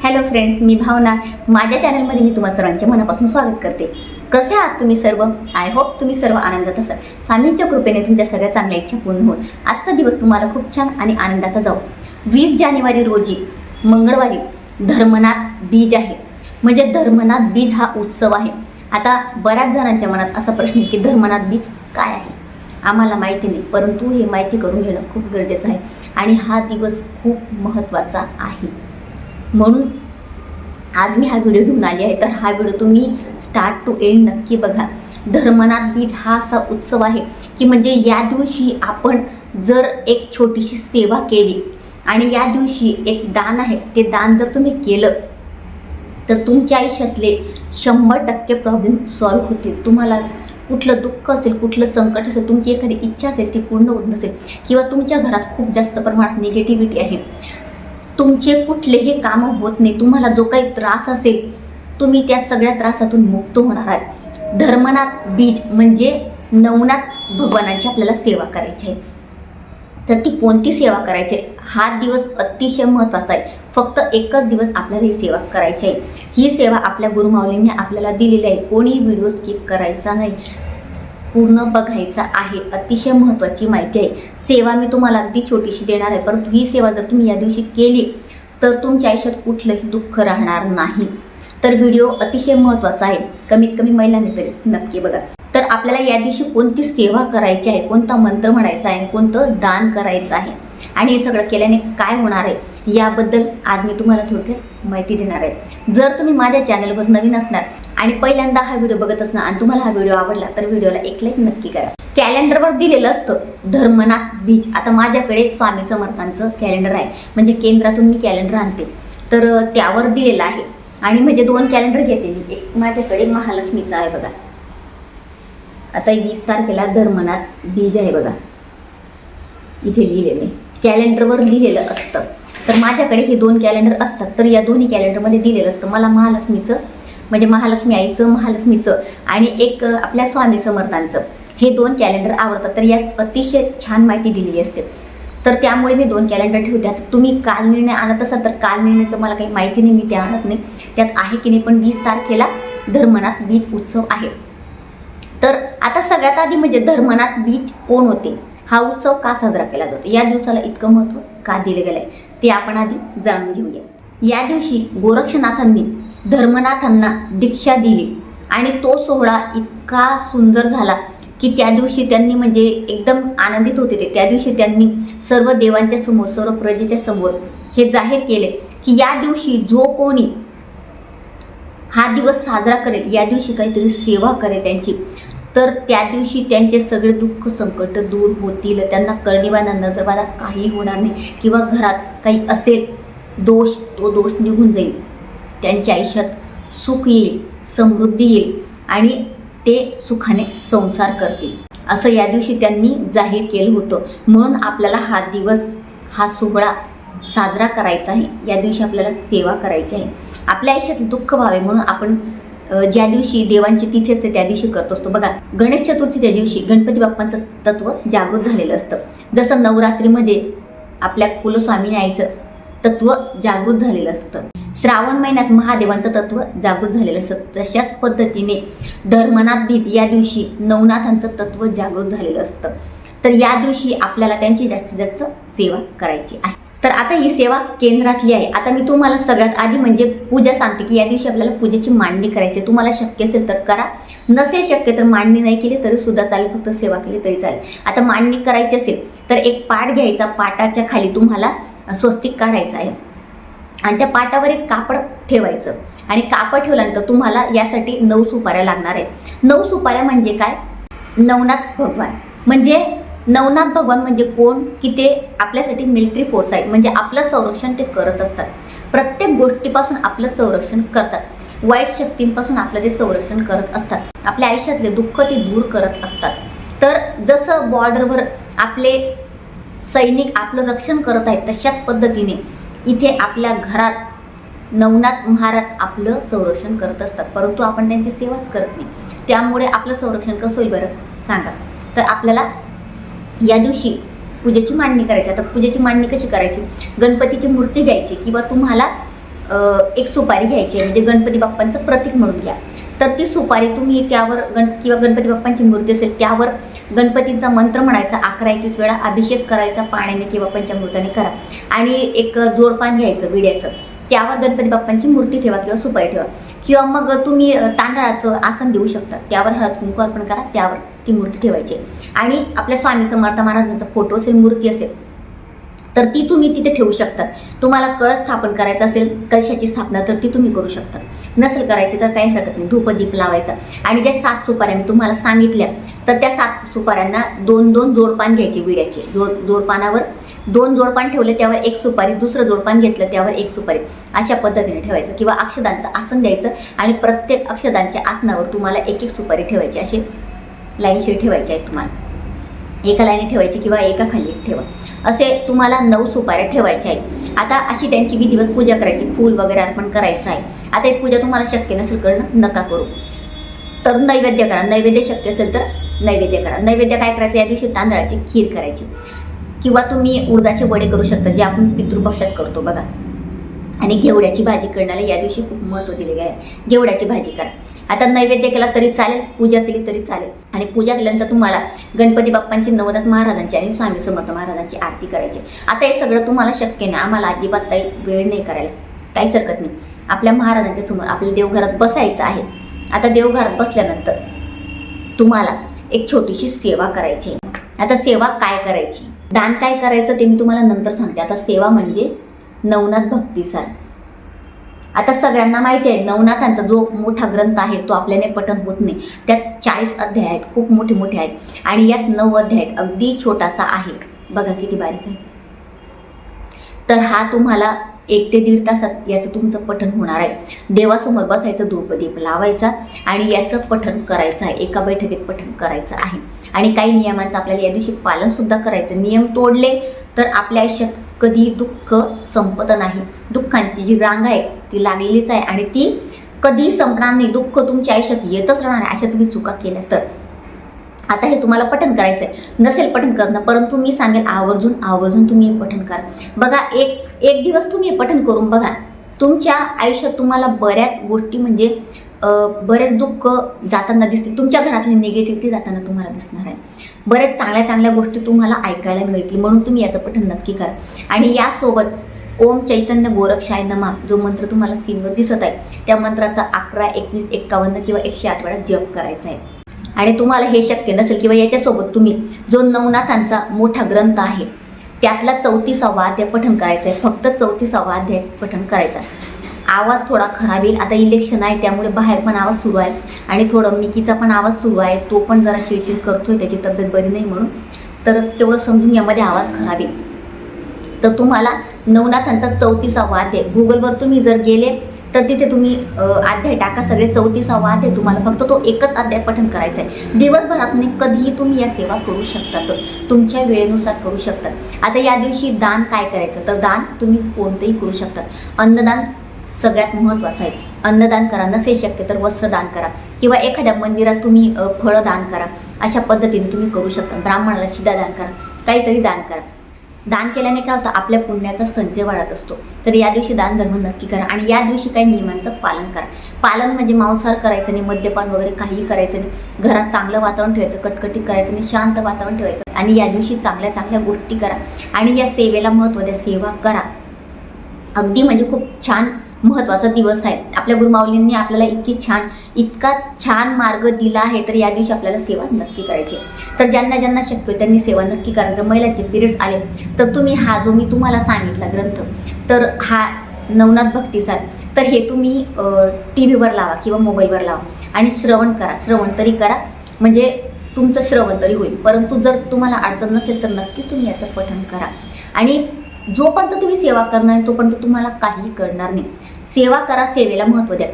Hello friends, मी भावना. माझ्या चॅनलमध्ये मी तुम्हा सर्वांचे मनापासून स्वागत करते. कसे आहात तुम्ही सर्व? आय होप तुम्ही सर्व आनंदात असाल. स्वामींच्या कृपेने तुमच्या सगळ्या चांगल्या इच्छा पूर्ण होईल. आजचा दिवस तुम्हाला खूप छान आणि आनंदाचा जाऊ. 20 जानेवारी रोजी मंगळवारी धर्मनाथ बीज आहे. म्हणजे धर्मनाथ बीज हा उत्सव आहे. आता बऱ्याच जणांच्या मनात असा प्रश्न आहे की धर्मनाथ बीज काय आहे. आम्हाला माहिती नाही, परंतु हे माहिती करून घेणं खूप गरजेचं आहे आणि हा दिवस खूप महत्त्वाचा आहे. म्हणून आज मी हा व्हिडिओ घेऊन आली आहे. तर हा व्हिडिओ तुम्ही स्टार्ट टू एंड नक्की बघा. धर्मनाथ बीज हा असा उत्सव आहे की म्हणजे या दिवशी आपण जर एक छोटीशी सेवा केली आणि या दिवशी एक दान आहे, ते दान जर तुम्ही केलं तर तुमच्या आयुष्यातले 100% प्रॉब्लेम सॉल्व्ह होतील. तुम्हाला कुठलं दुःख असेल, कुठलं संकट असेल, तुमची एखादी इच्छा असेल ती पूर्ण होत नसेल किंवा तुमच्या घरात खूप जास्त प्रमाणात निगेटिव्हिटी आहे, तुमचे कुठलेही कामं होत नाही, तुम्हाला जो काही त्रास असेल तुम्ही त्या सगळ्या त्रासातून मुक्त होणार आहात. धर्मनाथ बीज म्हणजे नवनाथ भगवानांची आपल्याला सेवा करायची आहे. तर ती कोणती सेवा करायची आहे? हा दिवस अतिशय महत्त्वाचा आहे. फक्त एकच दिवस आपल्याला ही सेवा करायची आहे. ही सेवा आपल्या गुरुमाऊलींनी आपल्याला दिलेली आहे. कोणी व्हिडिओ स्किप करायचा नाही, पूर्ण बघायचा आहे. अतिशय महत्त्वाची माहिती आहे. सेवा मी तुम्हाला अगदी छोटीशी देणार आहे, परंतु ही सेवा जर तुम्ही या दिवशी केली तर तुमच्या आयुष्यात कुठलंही दुःख राहणार नाही. तर व्हिडिओ अतिशय महत्त्वाचा आहे. कमीत कमी महिलांनी तरी नक्की बघा. तर आपल्याला या दिवशी कोणती सेवा करायची आहे, कोणता मंत्र म्हणायचा आहे, कोणतं दान करायचं आहे आणि हे सगळं केल्याने काय होणार आहे याबद्दल आज मी तुम्हाला थोडक्यात माहिती देणार आहे. जर तुम्ही माझ्या चॅनलवर नवीन असणार आणि पहिल्यांदा हा व्हिडिओ बघत असणार आणि तुम्हाला हा व्हिडिओ आवडला तर व्हिडिओला एक लाईक नक्की करा. कॅलेंडरवर दिलेलं असतं धर्मनाथ बीज. आता माझ्याकडे स्वामी समर्थांचं कॅलेंडर आहे, म्हणजे केंद्रातून मी कॅलेंडर आणते, तर त्यावर दिलेलं आहे. आणि म्हणजे 2 कॅलेंडर घेते मी. एक माझ्याकडे महालक्ष्मीचं आहे बघा. आता 20 तारखेला धर्मनाथ बीज आहे बघा, इथे लिहिलेले कॅलेंडरवर लिहिलेलं असतं. तर माझ्याकडे हे 2 कॅलेंडर असतात. तर या दोन्ही कॅलेंडरमध्ये दिलेलं असतं. मला महालक्ष्मीचं म्हणजे महालक्ष्मी आईचं, महालक्ष्मीचं आणि एक आपल्या स्वामी समर्थांचं हे 2 कॅलेंडर आवडतात. तर यात अतिशय छान माहिती दिलेली असते. तर त्यामुळे मी 2 कॅलेंडर ठेवते. आता तुम्ही काल निर्णय आणत असाल तर काल निर्णयाचं मला काही माहिती नाही, मी ते आणत नाही, त्यात आहे की नाही. पण 20 तारखेला धर्मनाथ बीज उत्सव आहे. तर आता सगळ्यात आधी म्हणजे धर्मनाथ बीज कोण होते, हा उत्सव का साजरा केला जातो, या दिवसाला इतकं महत्त्व का दिलं गेलं आहे ते आपण आधी जाणून घेऊया. या दिवशी गोरक्षनाथांनी धर्मनाथांना दीक्षा दिली आणि तो सोहळा इतका सुंदर झाला की त्या दिवशी त्यांनी म्हणजे एकदम आनंदित होते ते. त्या दिवशी त्यांनी सर्व देवांच्या समोर, सर्व प्रजेच्या समोर हे जाहीर केले की या दिवशी जो कोणी हा दिवस साजरा करेल, या दिवशी काहीतरी सेवा करेल त्यांची, तर त्या दिवशी त्यांचे सगळे दुःख संकट दूर होतील. त्यांना कळणीबाधा नजरबाधा काही होणार नाही किंवा घरात काही असेल दोष, तो दोष निघून जाईल. त्यांच्या आयुष्यात सुख येईल, समृद्धी येईल आणि ते सुखाने संसार करतील, असं या दिवशी त्यांनी जाहीर केलं होतं. म्हणून आपल्याला हा दिवस, हा सोहळा साजरा करायचा आहे. या दिवशी आपल्याला सेवा करायची आहे. आपल्या आयुष्यात दुःख व्हावे म्हणून आपण ज्या दिवशी देवांची तिथी असते त्या दिवशी करत असतो बघा. गणेश चतुर्थीच्या दिवशी गणपती बाप्पांचं तत्व जागृत झालेलं असतं. जसं नवरात्रीमध्ये आपल्या कुलस्वामिनी आईचं तत्व जागृत झालेलं असतं. श्रावण महिन्यात महादेवांचं तत्व जागृत झालेलं असतं. तशाच पद्धतीने धर्मनाथ बीज या दिवशी नवनाथांचं तत्व जागृत झालेलं असतं. तर या दिवशी आपल्याला त्यांची जास्तीत जास्त सेवा करायची आहे. तर आता ही सेवा केंद्रातली आहे. आता मी तुम्हाला सगळ्यात आधी म्हणजे पूजा सांगते की या दिवशी आपल्याला पूजेची मांडणी करायची. तुम्हाला शक्य असेल तर करा, नसेल शक्य तर मांडणी नाही केली तरी सुद्धा चालेल, फक्त सेवा केली तरी चालेल. आता मांडणी करायची असेल तर एक पाट घ्यायचा, पाटाच्या खाली तुम्हाला स्वस्तिक काढायचं आहे आणि त्या पाटावर एक कापड ठेवायचं आणि कापड ठेवल्यानंतर तुम्हाला यासाठी 9 सुपाऱ्या लागणार आहेत. 9 सुपाऱ्या म्हणजे काय? नवनाथ भगवान. म्हणजे नवनाथ भगवान म्हणजे कोण की ते आपल्यासाठी मिलिटरी फोर्स आहेत. म्हणजे आपलं संरक्षण ते करत असतात. प्रत्येक गोष्टीपासून आपलं संरक्षण करतात. वाईट शक्तींपासून आपलं ते संरक्षण करत असतात. आपल्या आयुष्यातले दुःख ते दूर करत असतात. तर जसं बॉर्डरवर आपले सैनिक आपलं रक्षण करत आहेत, तशाच पद्धतीने इथे आपल्या घरात नवनाथ महाराज आपलं संरक्षण करत असतात. परंतु आपण त्यांची सेवाच करत नाही. त्यामुळे आपलं संरक्षण कसं होईल बरं सांगा. तर आपल्याला या दिवशी पूजेची मांडणी करायची. आता पूजेची मांडणी कशी करायची? गणपतीची मूर्ती घ्यायची किंवा तुम्हाला एक सुपारी घ्यायची आहे, म्हणजे गणपती बाप्पांचं प्रतीक म्हणून घ्या. तर ती सुपारी तुम्ही त्यावर किंवा गणपती बाप्पांची मूर्ती असेल त्यावर गणपतीचा मंत्र म्हणायचा 11-21 वेळा, अभिषेक करायचा पाण्याने किंवा पंचामृताने करा. आणि एक जोडपान घ्यायचं विड्याचं, त्यावर गणपती बाप्पांची मूर्ती ठेवा किंवा सुपारी ठेवा. किंवा मग तुम्ही तांदळाचं आसन देऊ शकता, त्यावर हळद कुंकू अर्पण करा, त्यावर ती मूर्ती ठेवायची. आणि आपल्या स्वामी समर्थ महाराजांचा फोटो असेल, मूर्ती असेल तर ती तुम्ही तिथे ठेवू शकता. तुम्हाला कळस स्थापन करायचं असेल, कळशाची स्थापना, तर ती तुम्ही करू शकता. नसेल करायची तर काही हरकत नाही, धूपदीप लावायचा. आणि ज्या 7 सुपाऱ्या मी तुम्हाला सांगितल्या, तर त्या 7 सुपाऱ्यांना 2-2 जोडपान घ्यायचे विड्याचे. जोडपानावर 2 जोडपान ठेवले, त्यावर 1 सुपारी, दुसरं जोडपान घेतलं त्यावर 1 सुपारी, अशा पद्धतीने ठेवायचं. किंवा अक्षदांचं आसन द्यायचं आणि प्रत्येक अक्षदांच्या आसनावर तुम्हाला 1-1 सुपारी ठेवायची. असे लाईनशीर ठेवायचे आहेत तुम्हाला, एका लाईनी ठेवायची किंवा एका खाली एक ठेवा. असे तुम्हाला 9 सुपाऱ्या ठेवायच्या आहेत. आता अशी त्यांची विधिवत पूजा करायची, फूल वगैरे अर्पण करायचं आहे. आता एक पूजा तुम्हाला शक्य नसेल करणं, नका करू, तर नैवेद्य करा. नैवेद्य शक्य असेल तर नैवेद्य करा. नैवेद्य काय करायचं, या दिवशी तांदळाची खीर करायची किंवा तुम्ही उडदाचे वडे करू शकता, जे आपण पितृपक्षात करतो बघा. आणि घेवड्याची भाजी करण्याला या दिवशी खूप महत्त्व दिले गेले, घेवड्याची भाजी करा. आता नैवेद्य केला तरी चालेल, पूजा केली तरी चालेल. आणि पूजा केल्यानंतर तुम्हाला गणपती बाप्पांची, नवनाथ महाराजांची आणि स्वामी समर्थ महाराजांची आरती करायची. आता हे सगळं तुम्हाला शक्य नाही, आम्हाला अजिबात काही वेळ नाही करायला, काहीच हरकत नाही. आपल्या महाराजांच्या समोर आपल्या देवघरात बसायचं आहे. आता देवघरात बसल्यानंतर तुम्हाला एक छोटीशी सेवा करायची. आता सेवा काय करायची, दान काय करायचं ते मी तुम्हाला नंतर सांगते. आता सेवा म्हणजे नवनाथ भक्तिसार. आता सगळ्यांना माहिती आहे, नवनाथांचा जो मोठा ग्रंथ आहे तो आपल्याने पठण होत नाही. त्यात 40 अध्याय आहेत, खूप मोठे मोठे आहेत. आणि यात 9 अध्याय आहेत, अगदी छोटासा आहे बघा, किती बारीक आहे. तर हा तुम्हाला 1 ते 1.5 तासात याचं तुमचं पठण होणार आहे. देवासमोर बसायचं, धूपदीप लावायचा आणि याचं पठण करायचं आहे. एका बैठकीत पठण करायचं आहे. आणि काही नियमांचं आपल्याला या दिवशी पालनसुद्धा करायचं. नियम तोडले तर आपल्या आयुष्यात कधी दुःख संपत नाही. दुःखांची जी रांग आहे ती लागलेलीच आहे आणि ती कधी संपणार नाही. दुःख तुमच्या आयुष्यात येतच राहणार आहे, अशा तुम्ही चुका केल्या तर. आता हे तुम्हाला पठण करायचं आहे. नसेल पठण करणं, परंतु मी सांगेल आवर्जून तुम्ही हे पठण करा. बघा, एक दिवस तुम्ही हे पठण करून बघा, तुमच्या आयुष्यात तुम्हाला बऱ्याच गोष्टी म्हणजे बरेच दुःख जाताना दिसतील. तुमच्या घरातली निगेटिव्हिटी जाताना तुम्हाला दिसणार आहे. बरेच चांगल्या गोष्टी तुम्हाला ऐकायला मिळतील. म्हणून तुम्ही याचं पठण नक्की करा. आणि यासोबत ओम चैतन्य गोरक्षाय नमः जो मंत्र तुम्हाला स्क्रीनवर दिसत आहे, त्या मंत्राचा 11, 21, 51 किंवा 108 वेळा जप करायचा आहे. आणि तुम्हाला हे शक्य नसेल किंवा याच्यासोबत तुम्ही जो नवनाथांचा मोठा ग्रंथ आहे त्यातला 34वा अध्याय पठण करायचा आहे. फक्त 34वा अध्याय पठण करायचा. आवाज थोडा खराब येईल, आता इलेक्शन आहे त्यामुळे बाहेर पण आवाज सुरू आहे आणि थोडं मिकीचा पण आवाज सुरू आहे, तो पण जरा चिडचिड करतोय, त्याची तब्येत बरी नाही म्हणून. तर तेवढं समजून यामध्ये आवाज खराब येईल. तर तुम्हाला नवनाथांचा 34वा अध्याय गुगलवर तुम्ही जर गेले तर तिथे तुम्ही अध्याय टाका, सगळे 34वा अध्याय. तुम्हाला फक्त तो एकच अध्याय पठण करायचा आहे. दिवसभरात कधीही तुम्ही या सेवा करू शकता, तर तुमच्या वेळेनुसार करू शकता. आता या दिवशी दान काय करायचं, तर दान तुम्ही कोणतेही करू शकता. अन्नदान सगळ्यात महत्त्वाचं आहे. अन्नदान करा, नसेल शक्य तर वस्त्रदान करा किंवा एखाद्या मंदिरात तुम्ही फळं दान करा. अशा पद्धतीने तुम्ही करू शकता. ब्राह्मणाला शिधा दान करा, काहीतरी दान करा. दान केल्याने काय होतं, आपल्या पुण्याचा संचय वाढत असतो. तर या दिवशी दान धर्म नक्की करा. आणि या दिवशी काही नियमांचं पालन करा. पालन म्हणजे मांसाहार करायचं नाही, मद्यपान वगैरे काहीही करायचं नाही. घरात चांगलं वातावरण ठेवायचं, कटकटी करायचं नाही, शांत वातावरण ठेवायचं. आणि या दिवशी चांगल्या गोष्टी करा आणि या सेवेला महत्त्व द्या, सेवा करा. अगदी म्हणजे खूप छान महत्त्वाचा दिवस आहे. आपल्या गुरुमाऊलींनी आपल्याला इतका छान मार्ग दिला आहे. तर या दिवशी आपल्याला सेवा नक्की करायची. तर ज्यांना शक्य होईल त्यांनी सेवा नक्की करायचं. महिलांचे पिरियड्स आले तर तुम्ही हा जो मी तुम्हाला सांगितला ग्रंथ, तर हा नवनाथ भक्तिसार, तर हे तुम्ही TV वर लावा किंवा मोबाईलवर लावा आणि श्रवण करा. श्रवण तरी करा म्हणजे तुमचं श्रवण तरी होईल. परंतु जर तुम्हाला अडचण नसेल तर नक्कीच तुम्ही याचं पठण करा. आणि जोपर्यंत तुम्ही सेवा करणार नाही तोपर्यंत तुम्हाला काहीही कळणार नाही. सेवा करा, सेवेला महत्त्व द्या.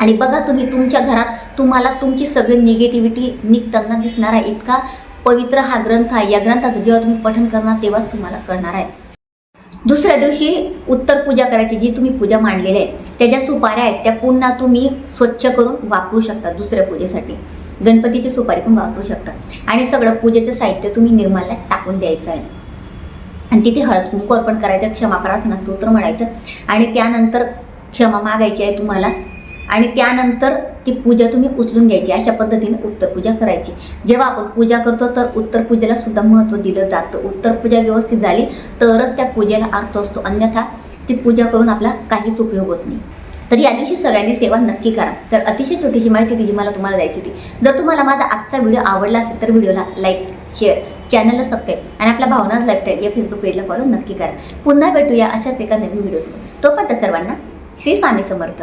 आणि बघा, तुम्ही तुमच्या घरात तुम्हाला तुमची सगळी निगेटिव्हिटी निघताना दिसणार आहे. इतका पवित्र हा ग्रंथ आहे. या ग्रंथाचं जेव्हा तुम्ही पठण करणार तेव्हाच तुम्हाला कळणार आहे. दुसऱ्या दिवशी उत्तर पूजा करायची. जी तुम्ही पूजा मांडलेली आहे त्याच्या सुपाऱ्या आहेत त्या पुन्हा तुम्ही स्वच्छ करून वापरू शकता. दुसऱ्या पूजेसाठी गणपतीची सुपारी पण वापरू शकता. आणि सगळं पूजेचं साहित्य तुम्ही निर्माल्यात टाकून द्यायचं आहे. आणि तिथे हळद कुंकू अर्पण करायचं, क्षमा प्रार्थना स्तोत्र म्हणायचं आणि त्यानंतर क्षमा मागायची आहे तुम्हाला आणि त्यानंतर ती पूजा तुम्ही उचलून घ्यायची. अशा पद्धतीने उत्तर पूजा करायची. जेव्हा आपण पूजा करतो तर उत्तर पूजेला सुद्धा महत्त्व दिलं जातं. उत्तर पूजा व्यवस्थित झाली तरच त्या पूजेला अर्थ असतो, अन्यथा ती पूजा करून आपला काहीच उपयोग होत नाही. तर या दिवशी सगळ्यांनी सेवा नक्की करा. तर अतिशय छोटीशी माहिती जी मला तुम्हाला द्यायची होती. जर तुम्हाला माझा आजचा व्हिडिओ आवडला असेल तर व्हिडिओला लाईक, शेअर, चॅनलला सबस्क्राईब आणि आपल्या भावनाज लाईफस्टाईल या फेसबुक पेजला फॉलो नक्की करा. पुन्हा भेटूया अशाच एका नवीन व्हिडिओसोबत. तोपर्यंत सर्वांना श्री स्वामी समर्थ.